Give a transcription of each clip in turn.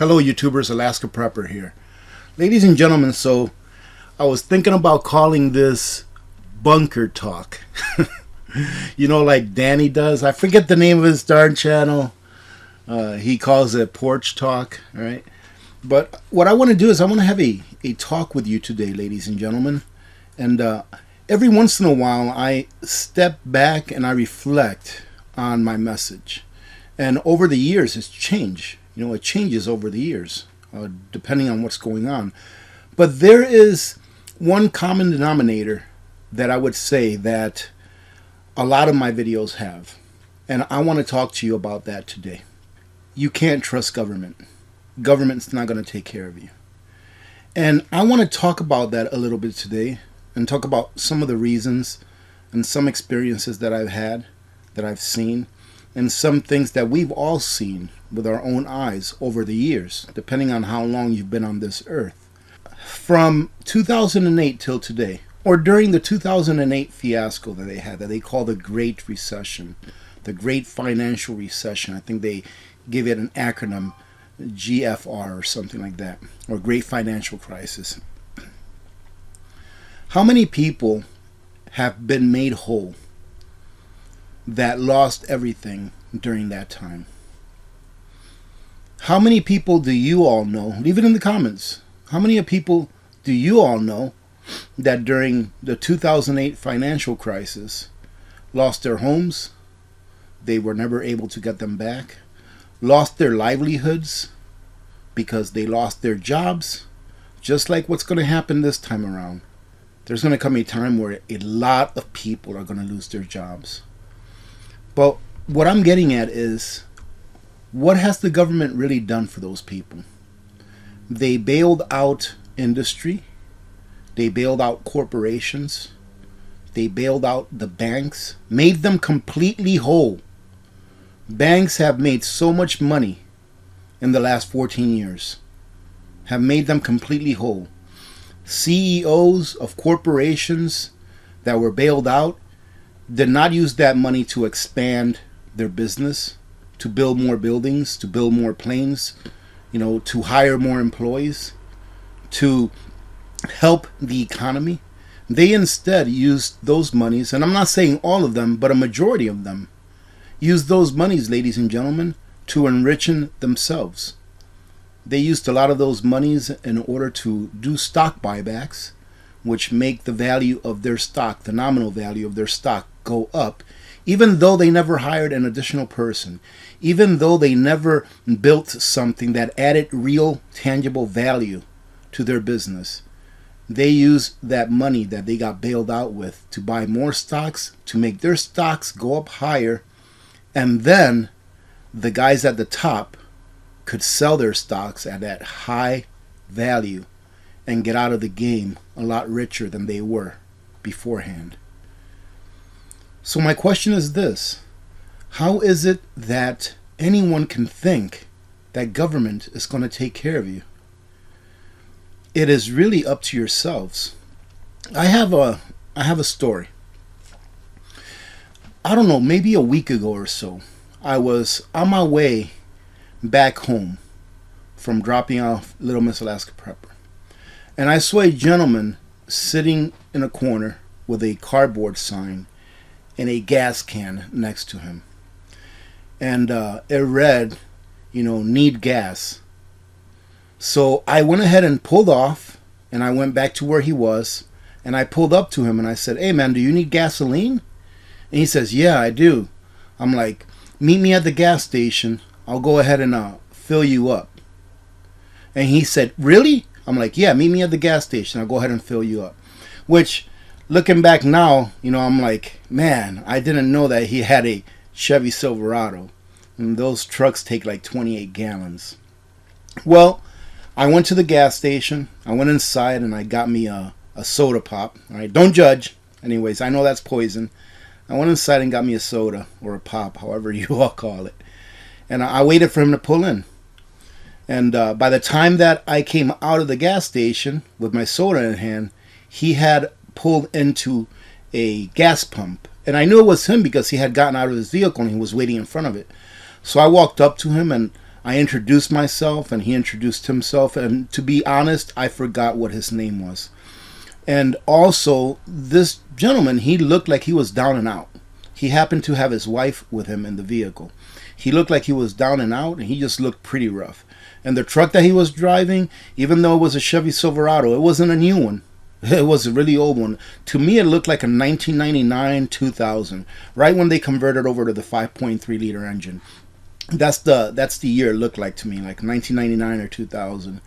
Hello YouTubers, Alaska Prepper here. Ladies and gentlemen, so I was thinking about calling this bunker talk. You know, like Danny does. I forget the name of his darn channel. He calls it porch talk, right? But what I want to do is I want to have a talk with you today, ladies and gentlemen. And every once in a while I step back and I reflect on my message. And over the years it's changed. You know, it changes over the years, depending on what's going on. But there is one common denominator that I would say that a lot of my videos have. And I want to talk to you about that today. You can't trust government. Government's not going to take care of you. And I want to talk about that a little bit today and talk about some of the reasons and some experiences that I've had, that I've seen, and some things that we've all seen with our own eyes over the years, depending on how long you've been on this earth. From 2008 till today, or during the 2008 fiasco that they had, that they call the Great Recession, the Great Financial Recession. I think they give it an acronym, GFR or something like that, or Great Financial Crisis. How many people have been made whole that lost everything during that time? How many people do you all know? Leave it in the comments. How many people do you all know that during the 2008 financial crisis lost their homes? They were never able to get them back. Lost their livelihoods because they lost their jobs. Just like what's going to happen this time around. There's going to come a time where a lot of people are going to lose their jobs. But what I'm getting at is, what has the government really done for those people? They bailed out industry. They bailed out corporations. They bailed out the banks, made them completely whole. Banks have made so much money in the last 14 years, have made them completely whole. CEOs of corporations that were bailed out did not use that money to expand their business, to build more buildings, to build more planes, you know, to hire more employees, to help the economy. They instead used those monies, and I'm not saying all of them, but a majority of them, used those monies, ladies and gentlemen, to enrichen themselves. They used a lot of those monies in order to do stock buybacks, which make the value of their stock, the nominal value of their stock, go up, even though they never hired an additional person, even though they never built something that added real tangible value to their business. They used that money that they got bailed out with to buy more stocks, to make their stocks go up higher, and then the guys at the top could sell their stocks at that high value and get out of the game a lot richer than they were beforehand. So my question is this: how is it that anyone can think that government is going to take care of you? It is really up to yourselves. I have a story. I don't know, maybe a week ago or so, I was on my way back home from dropping off Little Miss Alaska Prepper. And I saw a gentleman sitting in a corner with a cardboard sign and a gas can next to him. And it read, you know, need gas. So I went ahead and pulled off, and I went back to where he was, and I pulled up to him and I said, "Hey man, do you need gasoline?" And he says, "Yeah, I do." I'm like, "Meet me at the gas station. I'll go ahead and fill you up." And he said, "Really?" I'm like, "Yeah, meet me at the gas station. I'll go ahead and fill you up." Which, looking back now, you know, I'm like, man, I didn't know that he had a Chevy Silverado. And those trucks take like 28 gallons. Well, I went to the gas station. I went inside and I got me a soda pop. All right, don't judge. Anyways, I know that's poison. I went inside and got me a soda, or a pop, however you all call it. And I waited for him to pull in. And by the time that I came out of the gas station with my soda in hand, he had pulled into a gas pump. And I knew it was him because he had gotten out of his vehicle and he was waiting in front of it. So I walked up to him and I introduced myself and he introduced himself, and to be honest, I forgot what his name was. And also, this gentleman, he looked like he was down and out. He happened to have his wife with him in the vehicle. He looked like he was down and out, and he just looked pretty rough. And the truck that he was driving, even though it was a Chevy Silverado, it wasn't a new one. It was a really old one. To me, it looked like a 1999, 2000, right when they converted over to the 5.3 liter engine. That's the year it looked like to me, like 1999 or 2000.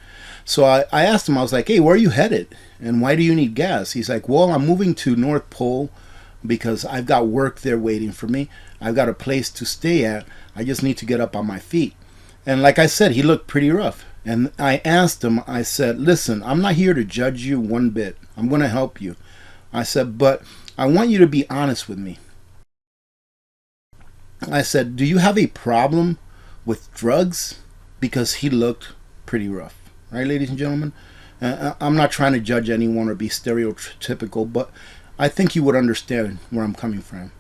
So I asked him, I was like, hey, where are you headed? And why do you need gas? He's like, well, I'm moving to North Pole because I've got work there waiting for me. I've got a place to stay at. I just need to get up on my feet. And like I said, he looked pretty rough. And I asked him, I said, listen, I'm not here to judge you one bit. I'm going to help you. I said, but I want you to be honest with me. I said, do you have a problem with drugs? Because he looked pretty rough. Right, ladies and gentlemen? I'm not trying to judge anyone or be stereotypical, but I think you would understand where I'm coming from.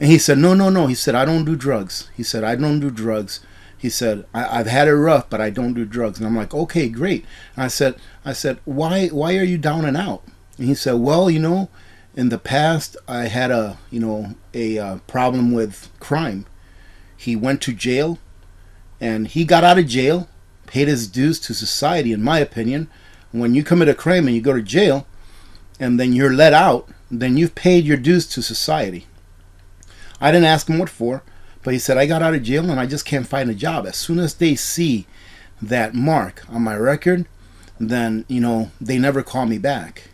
And he said, no. He said, I don't do drugs. He said, I don't do drugs. He said, I've had it rough, but I don't do drugs. And I'm like, okay, great. And I said, why are you down and out? And he said, well, in the past, I had a problem with crime. He went to jail, and he got out of jail, paid his dues to society, in my opinion. When you commit a crime and you go to jail, and then you're let out, then you've paid your dues to society. I didn't ask him what for, but he said, I got out of jail and I just can't find a job. As soon as they see that mark on my record, then, they never call me back.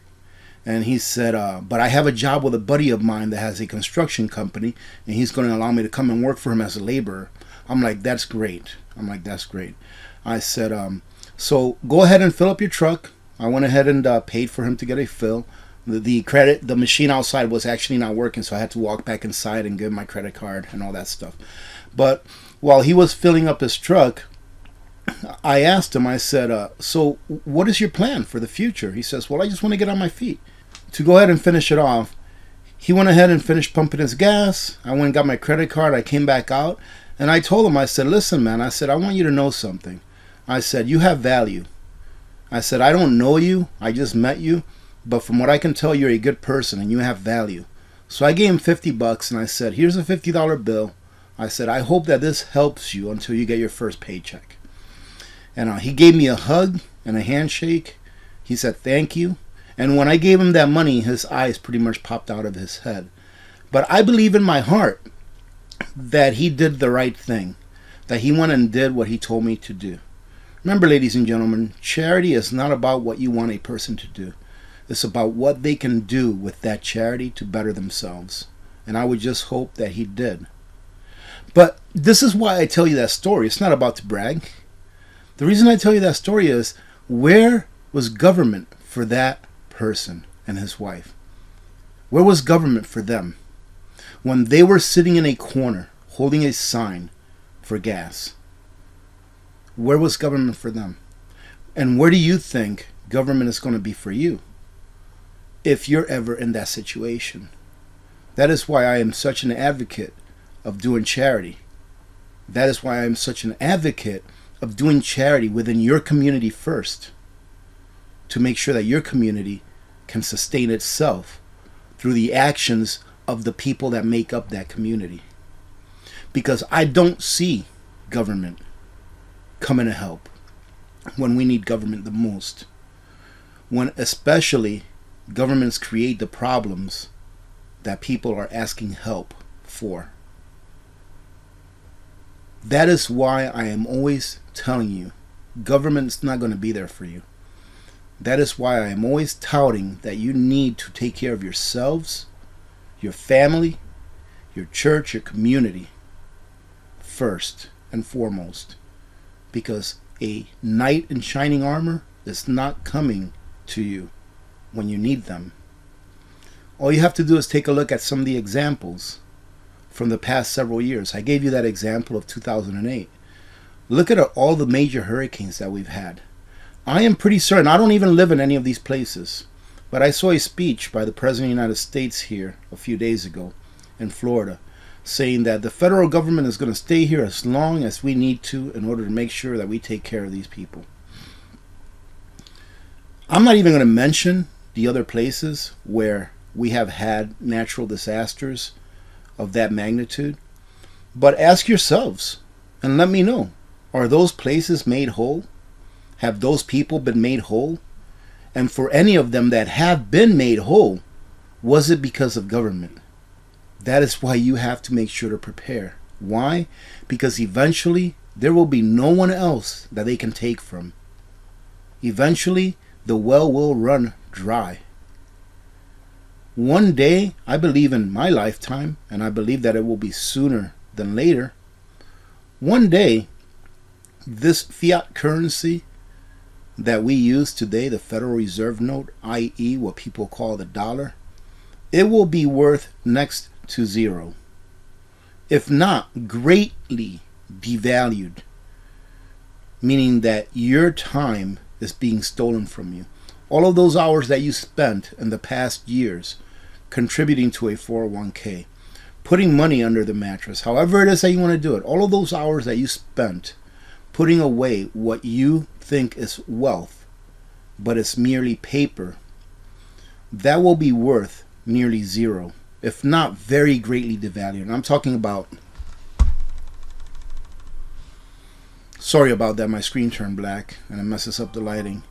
And he said, but I have a job with a buddy of mine that has a construction company, and he's going to allow me to come and work for him as a laborer. I'm like, that's great. I said, so go ahead and fill up your truck. I went ahead and paid for him to get a fill. The machine outside was actually not working, so I had to walk back inside and give my credit card and all that stuff. But while he was filling up his truck, I asked him, I said, so what is your plan for the future? He says, well, I just want to get on my feet. To go ahead and finish it off, he went ahead and finished pumping his gas. I went and got my credit card. I came back out, and I told him, I said, listen, man, I said, I want you to know something. I said, you have value. I said, I don't know you. I just met you. But from what I can tell, you're a good person and you have value. So I gave him $50 and I said, here's a $50 bill. I said, I hope that this helps you until you get your first paycheck. And he gave me a hug and a handshake. He said, thank you. And when I gave him that money, his eyes pretty much popped out of his head. But I believe in my heart that he did the right thing, that he went and did what he told me to do. Remember, ladies and gentlemen, charity is not about what you want a person to do. It's about what they can do with that charity to better themselves. And I would just hope that he did. But this is why I tell you that story. It's not about to brag. The reason I tell you that story is, where was government for that person and his wife? Where was government for them when they were sitting in a corner holding a sign for gas? Where was government for them? And where do you think government is going to be for you if you're ever in that situation? That is why I am such an advocate of doing charity. That is why I am such an advocate of doing charity within your community first, to make sure that your community can sustain itself through the actions of the people that make up that community. Because I don't see government coming to help when we need government the most. When especially governments create the problems that people are asking help for. That is why I am always telling you, government's not going to be there for you. That is why I am always touting that you need to take care of yourselves, your family, your church, your community first and foremost. Because a knight in shining armor is not coming to you when you need them. All you have to do is take a look at some of the examples from the past several years. I gave you that example of 2008. Look at all the major hurricanes that we've had. I am pretty certain, I don't even live in any of these places, but I saw a speech by the President of the United States here a few days ago in Florida, saying that the federal government is going to stay here as long as we need to in order to make sure that we take care of these people. I'm not even going to mention the other places where we have had natural disasters of that magnitude. But ask yourselves and let me know, are those places made whole? Have those people been made whole? And for any of them that have been made whole, was it because of government? That is why you have to make sure to prepare. Why? Because eventually there will be no one else that they can take from. Eventually the well will run dry. One day, I believe in my lifetime, and I believe that it will be sooner than later, one day this fiat currency that we use today, the Federal Reserve note, i.e. what people call the dollar, it will be worth next to zero, if not greatly devalued, meaning that your time is being stolen from you. All of those hours that you spent in the past years contributing to a 401k, putting money under the mattress, however it is that you want to do it, all of those hours that you spent putting away what you think is wealth, but it's merely paper, that will be worth nearly zero, if not very greatly devalued. And I'm talking about, sorry about that, my screen turned black and it messes up the lighting.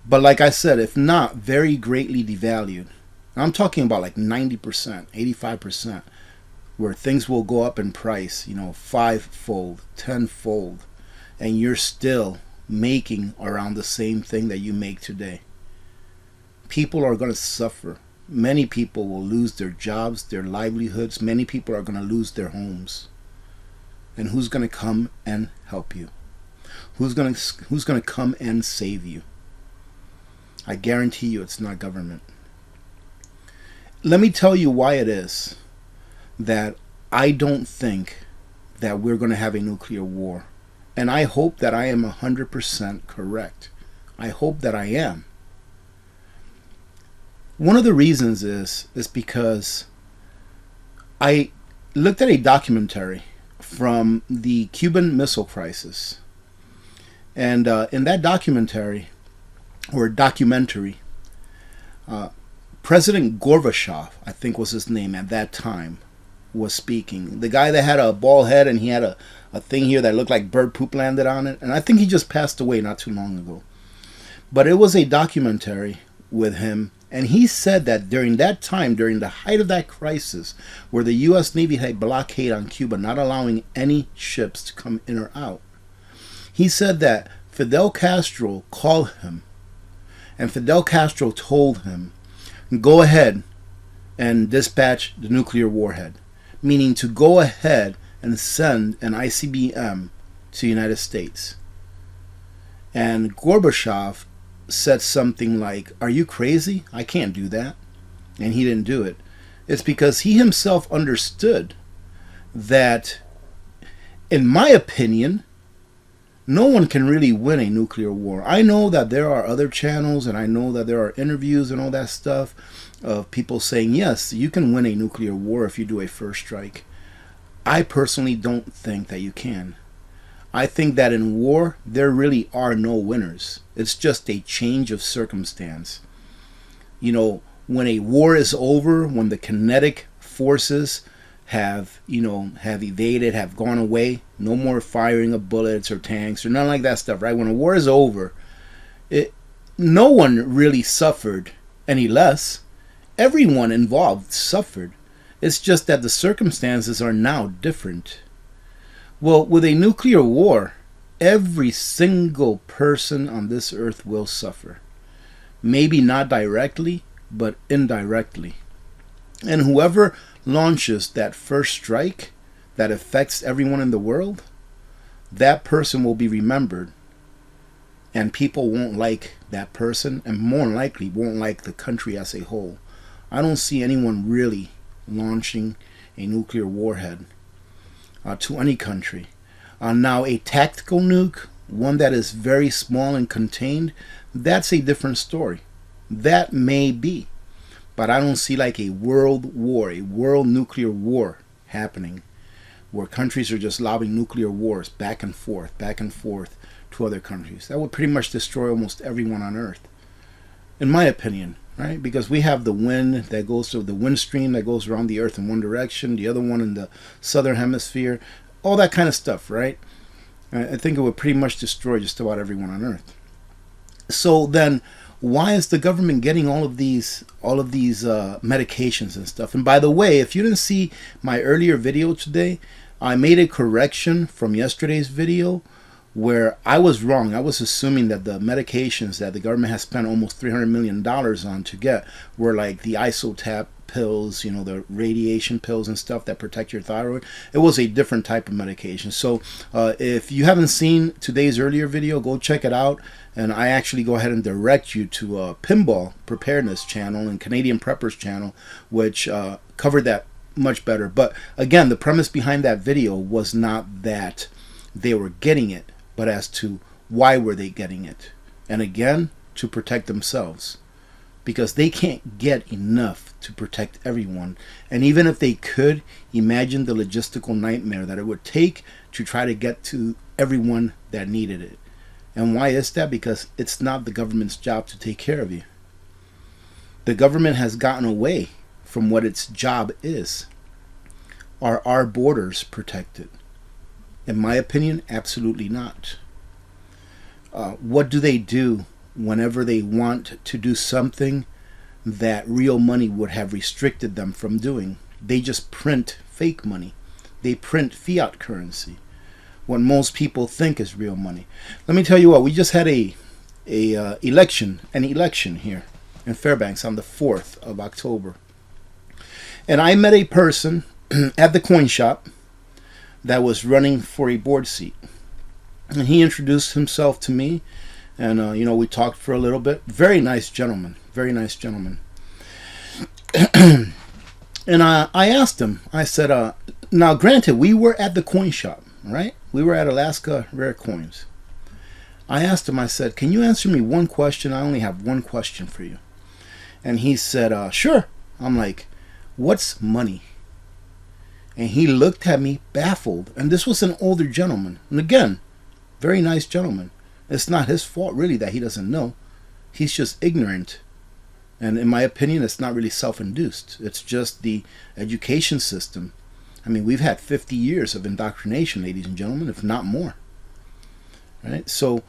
But like I said, if not very greatly devalued, I'm talking about like 90%, 85%, where things will go up in price, 5-fold, 10-fold, and you're still making around the same thing that you make today. People are going to suffer. Many people will lose their jobs, their livelihoods. Many people are going to lose their homes. And who's going to come and help you? Who's going to come and save you? I guarantee you it's not government. Let me tell you why it is that I don't think that we're going to have a nuclear war. And I hope that I am 100% correct. I hope that I am. One of the reasons is because I looked at a documentary from the Cuban Missile Crisis. And in that documentary, President Gorbachev, I think was his name at that time, was speaking. The guy that had a bald head and he had a thing here that looked like bird poop landed on it. And I think he just passed away not too long ago. But it was a documentary with him. And he said that during that time, during the height of that crisis, where the U.S. Navy had a blockade on Cuba, not allowing any ships to come in or out, he said that Fidel Castro called him. And Fidel Castro told him, go ahead and dispatch the nuclear warhead. Meaning to go ahead and send an ICBM to the United States. And Gorbachev said something like, are you crazy? I can't do that. And he didn't do it. It's because he himself understood that, in my opinion, no one can really win a nuclear war. I know that there are other channels and I know that there are interviews and all that stuff of people saying, yes, you can win a nuclear war if you do a first strike. I personally don't think that you can. I think that in war, there really are no winners. It's just a change of circumstance. When a war is over, when the kinetic forces have evaded, have gone away, no more firing of bullets or tanks or none like that stuff, right? When a war is over, no one really suffered any less. Everyone involved suffered. It's just that the circumstances are now different. Well, with a nuclear war, every single person on this earth will suffer. Maybe not directly, but indirectly. And whoever launches that first strike that affects everyone in the world, that person will be remembered. And people won't like that person, and more likely won't like the country as a whole. I don't see anyone really launching a nuclear warhead to any country. Now, a tactical nuke, one that is very small and contained, that's a different story. That may be. But I don't see like a world war, a world nuclear war happening, where countries are just lobbing nuclear wars back and forth to other countries. That would pretty much destroy almost everyone on Earth, in my opinion, right? Because we have the wind that goes through the wind stream that goes around the Earth in one direction, the other one in the southern hemisphere, all that kind of stuff, right? I think it would pretty much destroy just about everyone on Earth. So then, why is the government getting all of these medications and stuff? And by the way, if you didn't see my earlier video today, I made a correction from yesterday's video where I was wrong. I was assuming that the medications that the government has spent almost $300 million on to get were like the isotap pills, the radiation pills and stuff that protect your thyroid. It was a different type of medication. So if you haven't seen today's earlier video, go check it out. And I actually go ahead and direct you to a Pinball Preparedness channel and Canadian Preppers channel, which covered that much better. But again, the premise behind that video was not that they were getting it, but as to why were they getting it. And again, to protect themselves. Because they can't get enough to protect everyone. And even if they could, imagine the logistical nightmare that it would take to try to get to everyone that needed it. And why is that? Because it's not the government's job to take care of you. The government has gotten away from what its job is. Are our borders protected? In my opinion, absolutely not. What do they do whenever they want to do something that real money would have restricted them from doing? They just print fake money. They print fiat currency, what most people think is real money. Let me tell you what, we just had an election here in Fairbanks on the 4th of October. And I met a person at the coin shop that was running for a board seat. And he introduced himself to me, and we talked for a little bit. Very nice gentleman. And I asked him, I said, now granted, we were at the coin shop, right? We were at Alaska Rare Coins. I asked him, I said, can you answer me one question? I only have one question for you. And he said, sure. I'm like, what's money? And he looked at me baffled. And this was an older gentleman. And again, very nice gentleman. It's not his fault really that he doesn't know. He's just ignorant. And in my opinion, it's not really self-induced. It's just the education system. I mean, we've had 50 years of indoctrination, ladies and gentlemen, if not more. Right? So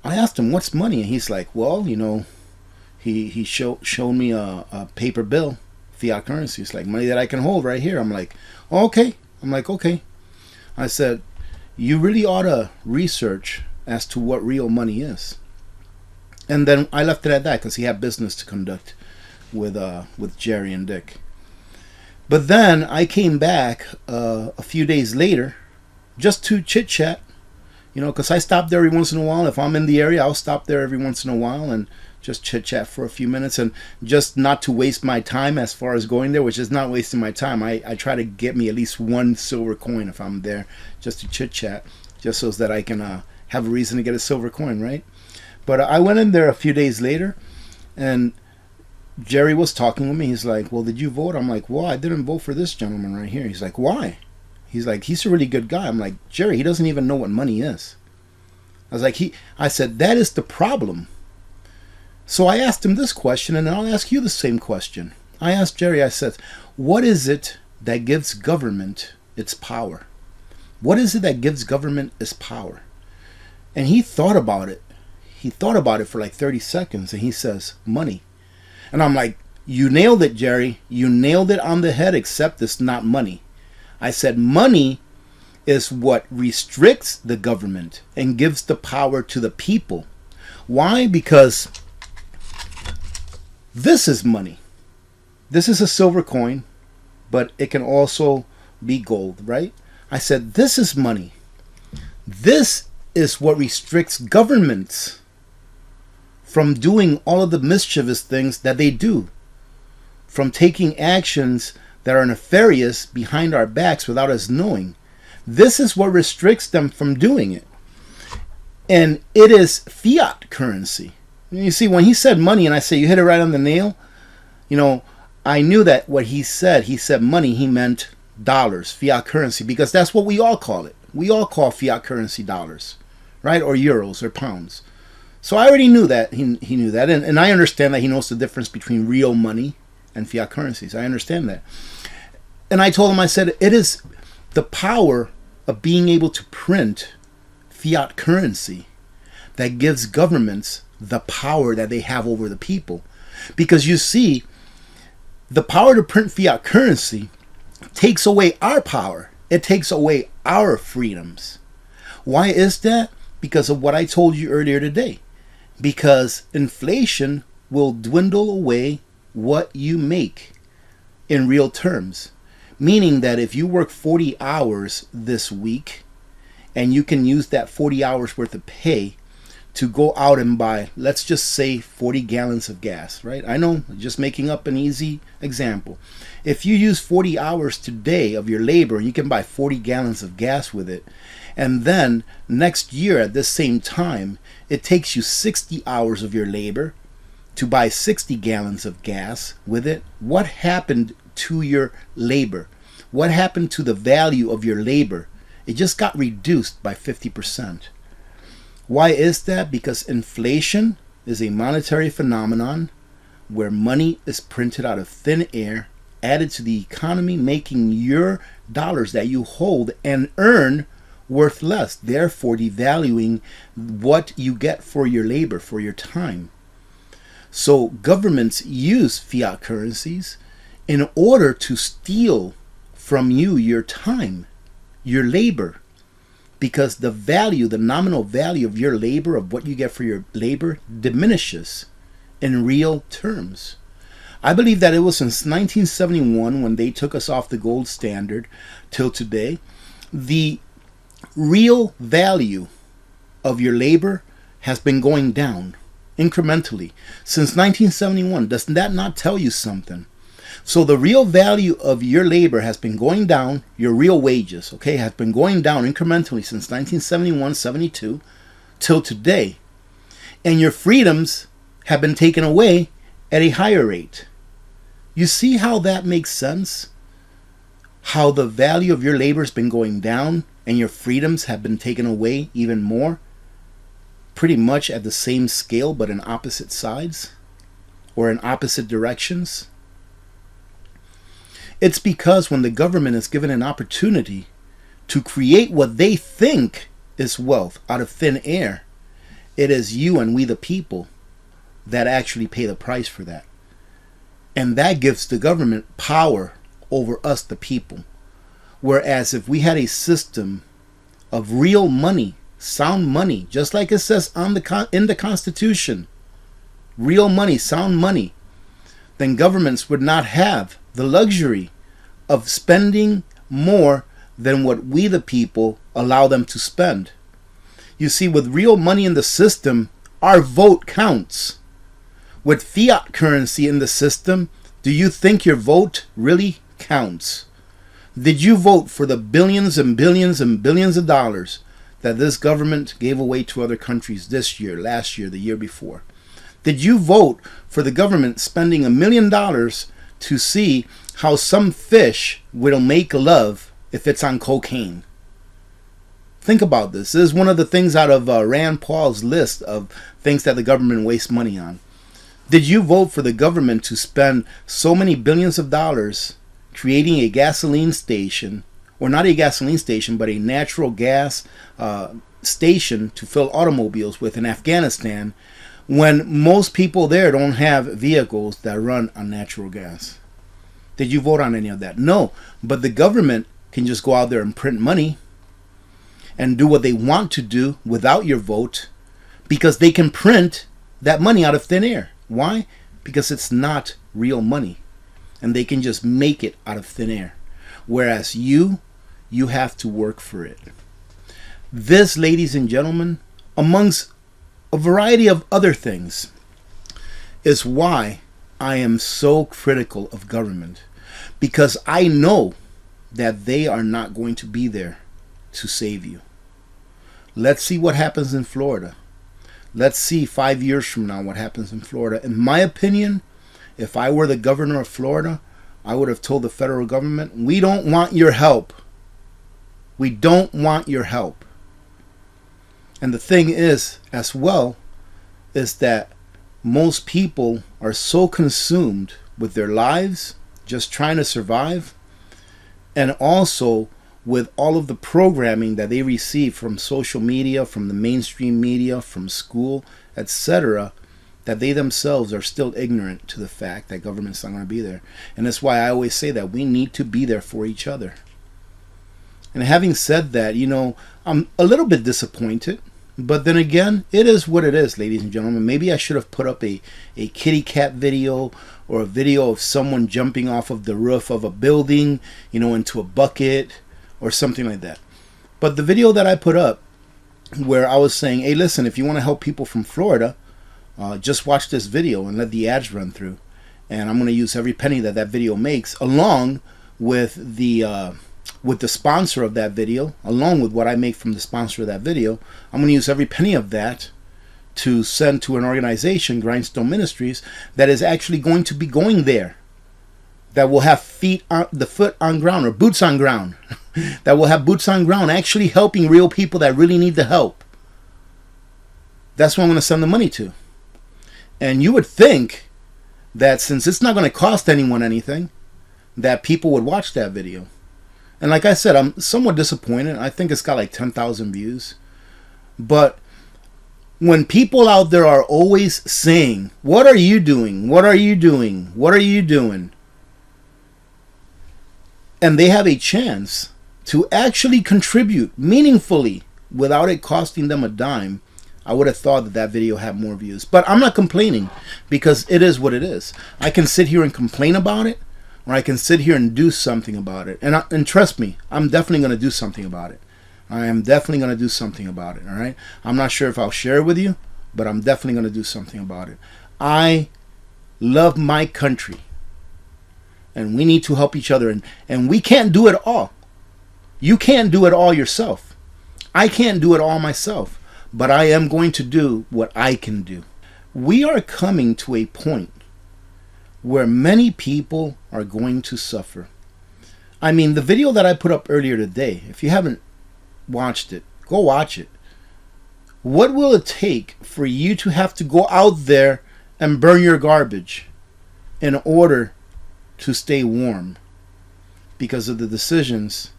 I asked him, what's money? And he's like, well, he showed me a paper bill, fiat currency. It's like money that I can hold right here. I'm like, okay. Okay. I said, you really ought to research as to what real money is. And then I left it at that because he had business to conduct with Jerry and Dick. But then I came back a few days later just to chit-chat, because I stop there every once in a while. If I'm in the area, I'll stop there every once in a while and just chit-chat for a few minutes, and just not to waste my time as far as going there, which is not wasting my time. I try to get me at least one silver coin if I'm there, just to chit-chat, just so that I can have a reason to get a silver coin, right? But I went in there a few days later, and Jerry was talking with me. He's like, well, did you vote? I'm like, well, I didn't vote for this gentleman right here. He's like, why? He's like, he's a really good guy. I'm like, Jerry, he doesn't even know what money is. I said, that is the problem. So I asked him this question, and I'll ask you the same question. I asked Jerry, I said, what is it that gives government its power? What is it that gives government its power? And he thought about it. He thought about it for like 30 seconds, and he says, money. And I'm like, you nailed it, Jerry. You nailed it on the head, except it's not money. I said money is what restricts the government and gives the power to the people. Why? Because this is money. This is a silver coin, but it can also be gold, right? I said, this is money. This is what restricts governments from doing all of the mischievous things that they do, from taking actions that are nefarious behind our backs without us knowing. This is what restricts them from doing it. And it is fiat currency. And you see, when he said money, and I say, you hit it right on the nail, I knew that what he said money, he meant dollars, fiat currency, because that's what we all call it. We all call fiat currency dollars, right? Or euros or pounds. So I already knew that. He knew that. And I understand that he knows the difference between real money and fiat currencies. I understand that. And I told him, I said, it is the power of being able to print fiat currency that gives governments the power that they have over the people. Because you see, the power to print fiat currency takes away our power. It takes away our freedoms. Why is that? Because of what I told you earlier today. Because inflation will dwindle away what you make in real terms. Meaning that if you work 40 hours this week and you can use that 40 hours worth of pay to go out and buy, let's just say 40 gallons of gas, right? I know, just making up an easy example. If you use 40 hours today of your labor, you can buy 40 gallons of gas with it. And then next year at this same time, it takes you 60 hours of your labor to buy 60 gallons of gas with it. What happened to your labor? What happened to the value of your labor? It just got reduced by 50%. Why is that? Because inflation is a monetary phenomenon where money is printed out of thin air, added to the economy, making your dollars that you hold and earn worth less, therefore devaluing what you get for your labor, for your time. So governments use fiat currencies in order to steal from you your time, your labor, because the value, the nominal value of your labor, of what you get for your labor, diminishes in real terms. I believe that it was since 1971, when they took us off the gold standard, till today, the real value of your labor has been going down incrementally since 1971. Does that not tell you something? So the real value of your labor has been going down, your real wages, okay, has been going down incrementally since 1971, 72 till today. And your freedoms have been taken away at a higher rate. You see how that makes sense? How the value of your labor has been going down and your freedoms have been taken away even more? Pretty much at the same scale, but in opposite sides or in opposite directions. It's because when the government is given an opportunity to create what they think is wealth out of thin air, it is you and we the people that actually pay the price for that. And that gives the government power over us the people. Whereas if we had a system of real money, sound money, just like it says in the Constitution, real money, sound money, then governments would not have the luxury of spending more than what we the people allow them to spend. You see, with real money in the system, our vote counts. With fiat currency in the system, do you think your vote really counts? Did you vote for the billions and billions and billions of dollars that this government gave away to other countries this year, last year, the year before? Did you vote for the government spending $1 million to see how some fish will make love if it's on cocaine? Think about this. This is one of the things out of Rand Paul's list of things that the government wastes money on. Did you vote for the government to spend so many billions of dollars creating a gasoline station, or not a gasoline station, but a natural gas station to fill automobiles with in Afghanistan, when most people there don't have vehicles that run on natural gas? Did you vote on any of that? No, but the government can just go out there and print money and do what they want to do without your vote, because they can print that money out of thin air. Why? Because it's not real money, and they can just make it out of thin air. Whereas you have to work for it. This, ladies and gentlemen, amongst a variety of other things, is why I am so critical of government. Because I know that they are not going to be there to save you. Let's see what happens in Florida. Let's see 5 years from now what happens in Florida. In my opinion, if I were the governor of Florida, I would have told the federal government, we don't want your help. We don't want your help. And the thing is, as well, is that most people are so consumed with their lives, just trying to survive, and also with all of the programming that they receive from social media, from the mainstream media, from school, etc., that they themselves are still ignorant to the fact that government's not going to be there. And that's why I always say that we need to be there for each other. And having said that, I'm a little bit disappointed. But then again, it is what it is, ladies and gentlemen. Maybe I should have put up a kitty cat video, or a video of someone jumping off of the roof of a building, into a bucket or something like that. But the video that I put up, where I was saying, hey, listen, if you want to help people from Florida, just watch this video and let the ads run through. And I'm going to use every penny that video makes, along with the sponsor of that video, along with what I make from the sponsor of that video. I'm going to use every penny of that to send to an organization, Grindstone Ministries, that is actually going to be going there, that will have the foot on ground, or boots on ground, that will have boots on ground, actually helping real people that really need the help. That's what I'm going to send the money to. And you would think that since it's not going to cost anyone anything, that people would watch that video. And like I said, I'm somewhat disappointed. I think it's got like 10,000 views. But when people out there are always saying, what are you doing? What are you doing? What are you doing? And they have a chance to actually contribute meaningfully without it costing them a dime, I would have thought that video had more views. But I'm not complaining, because it is what it is. I can sit here and complain about it, or I can sit here and do something about it. And trust me, I'm definitely going to do something about it. I am definitely going to do something about it, all right? I'm not sure if I'll share it with you, but I'm definitely going to do something about it. I love my country, and we need to help each other. And we can't do it all. You can't do it all yourself. I can't do it all myself, but I am going to do what I can do. We are coming to a point where many people are going to suffer. I mean, the video that I put up earlier today, if you haven't watched it, go watch it. What will it take for you to have to go out there and burn your garbage in order to stay warm because of the decisions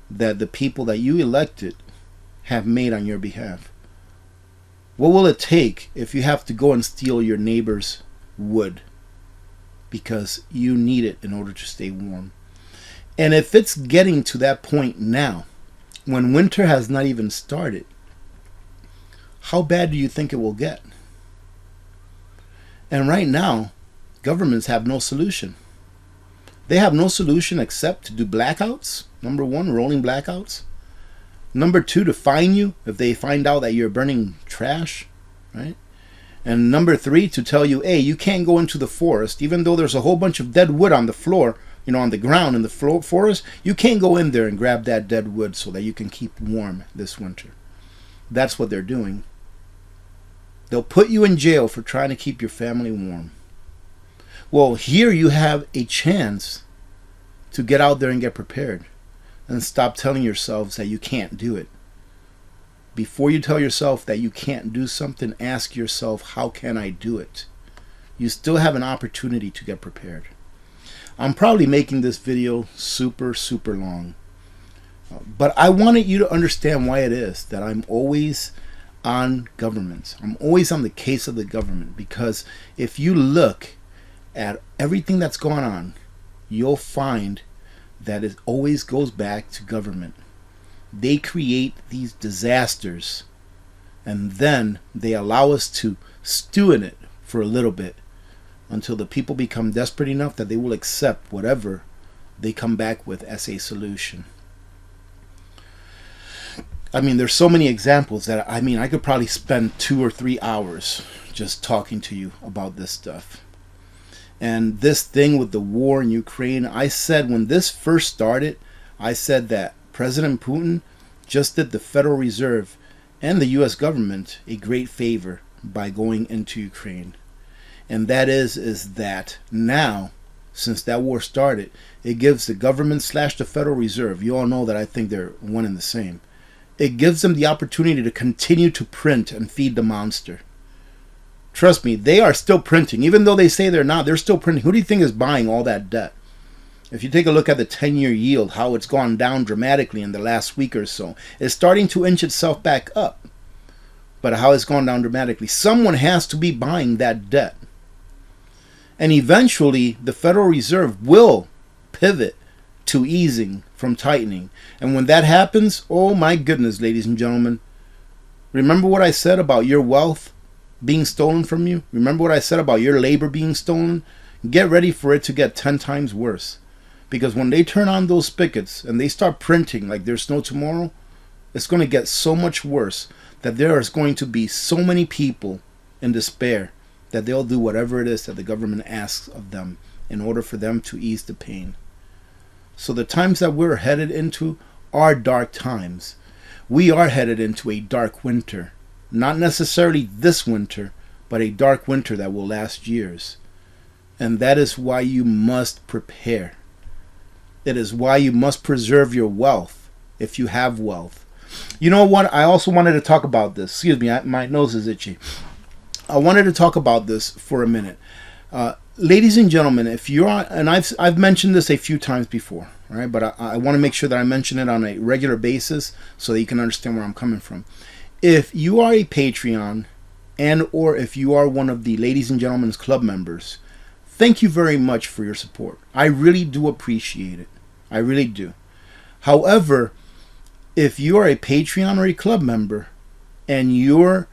that the people that you elected have made on your behalf? What will it take if you have to go and steal your neighbor's wood because you need it in order to stay warm? And if it's getting to that point now, when winter has not even started, how bad do you think it will get? And right now, governments have no solution. They have no solution except to do blackouts. Number one, rolling blackouts. Number two, to fine you if they find out that you're burning trash, right? And number three, to tell you, hey, you can't go into the forest, even though there's a whole bunch of dead wood on the floor, on the ground in the forest. You can't go in there and grab that dead wood so that you can keep warm this winter. That's what they're doing. They'll put you in jail for trying to keep your family warm. Well, here you have a chance to get out there and get prepared, and stop telling yourselves that you can't do it. Before you tell yourself that you can't do something, ask yourself, how can I do it? You still have an opportunity to get prepared. I'm probably making this video super long, but I wanted you to understand why it is that I'm always on governments. I'm always on the case of the government, because if you look at everything that's going on, you'll find that it always goes back to government. They create these disasters, and then they allow us to stew in it for a little bit until the people become desperate enough that they will accept whatever they come back with as a solution. I mean, there's so many examples that I could probably spend 2 or 3 hours just talking to you about this stuff. And this thing with the war in Ukraine, I said when this first started, I said that President Putin just did the Federal Reserve and the U.S. government a great favor by going into Ukraine. And that is that now since that war started, it gives the government / the Federal Reserve, you all know that I think they're one and the same, it gives them the opportunity to continue to print and feed the monster. Trust me, they are still printing. Even though they say they're not, they're still printing. Who do you think is buying all that debt? If you take a look at the 10-year yield, how it's gone down dramatically in the last week or so, it's starting to inch itself back up. But how it's gone down dramatically, someone has to be buying that debt. And eventually, the Federal Reserve will pivot to easing from tightening. And when that happens, oh my goodness, ladies and gentlemen, remember what I said about your wealth being stolen from you? Remember what I said about your labor being stolen? Get ready for it to get 10 times worse. Because when they turn on those spigots and they start printing like there's no tomorrow, it's going to get so much worse that there is going to be so many people in despair that they'll do whatever it is that the government asks of them in order for them to ease the pain. So the times that we're headed into are dark times. We are headed into a dark winter. Not necessarily this winter, but a dark winter that will last years. And that is why you must prepare. It is why you must preserve your wealth if you have wealth. You know what? I also wanted to talk about this. Excuse me, my nose is itchy. I wanted to talk about this for a minute. Ladies and gentlemen, if you're on, and I've mentioned this a few times before, all right, but I want to make sure that I mention it on a regular basis so that you can understand where I'm coming from. If you are a Patreon and or if you are one of the Ladies and Gentlemen's Club members, thank you very much for your support. I really do appreciate it. I really do. However, if you are a Patreon or a club member and your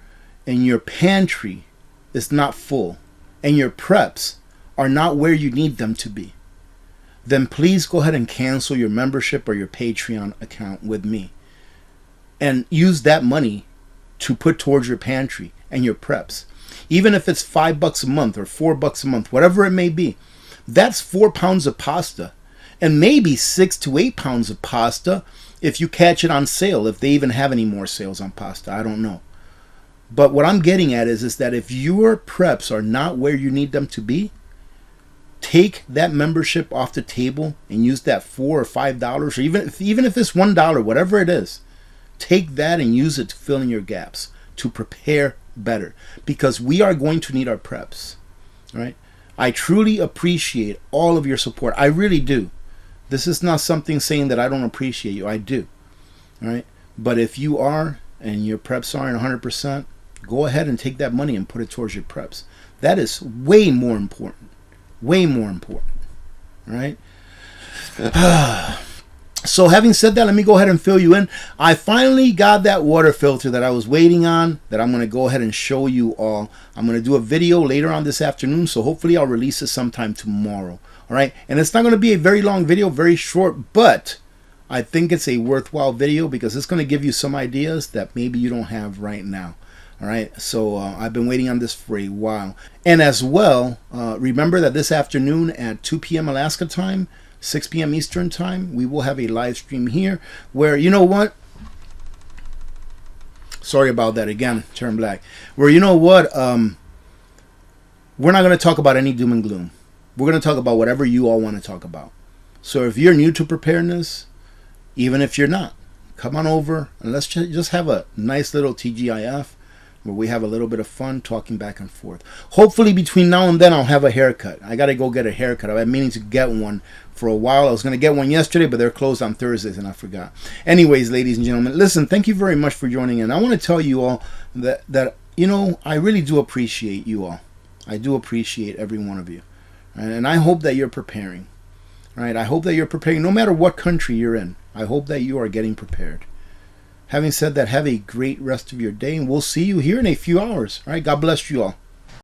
pantry is not full and your preps are not where you need them to be, then please go ahead and cancel your membership or your Patreon account with me and use that money to put towards your pantry and your preps. Even if it's $5 a month or $4 a month, whatever it may be, that's 4 pounds of pasta and maybe 6 to 8 pounds of pasta if you catch it on sale, if they even have any more sales on pasta. I don't know. But what I'm getting at is that if your preps are not where you need them to be, take that membership off the table and use that $4 or $5, or even if it's $1, whatever it is, take that and use it to fill in your gaps, to prepare better, because we are going to need our preps. All right? I truly appreciate all of your support. I really do. This is not something saying that I don't appreciate you. I do. All right? But if you are and your preps aren't 100%, go ahead and take that money and put it towards your preps. That is way more important. Way more important. All right? So having said that, let me go ahead and fill you in. I finally got that water filter that I was waiting on, that I'm going to go ahead and show you all. I'm going to do a video later on this afternoon, so hopefully I'll release it sometime tomorrow. All right? And it's not going to be a very long video, very short, but I think it's a worthwhile video because it's going to give you some ideas that maybe you don't have right now. All right, so I've been waiting on this for a while. And as well, remember that this afternoon at 2 p.m. Alaska time, 6 p.m. Eastern time, we will have a live stream here where, you know what? Sorry about that again, turn black. Where, you know what? We're not going to talk about any doom and gloom. We're going to talk about whatever you all want to talk about. So if you're new to preparedness, even if you're not, come on over and let's just have a nice little TGIF where we have a little bit of fun talking back and forth. Hopefully between now and then I'll have a haircut. I got to go get a haircut. I've been meaning to get one for a while. I was going to get one yesterday, but they're closed on Thursdays and I forgot. Anyways, ladies and gentlemen, listen, thank you very much for joining in. I want to tell you all that you know, I really do appreciate you all. I do appreciate every one of you. And I hope that you're preparing. Right? I hope that you're preparing no matter what country you're in. I hope that you are getting prepared. Having said that, have a great rest of your day, and we'll see you here in a few hours. All right, God bless you all.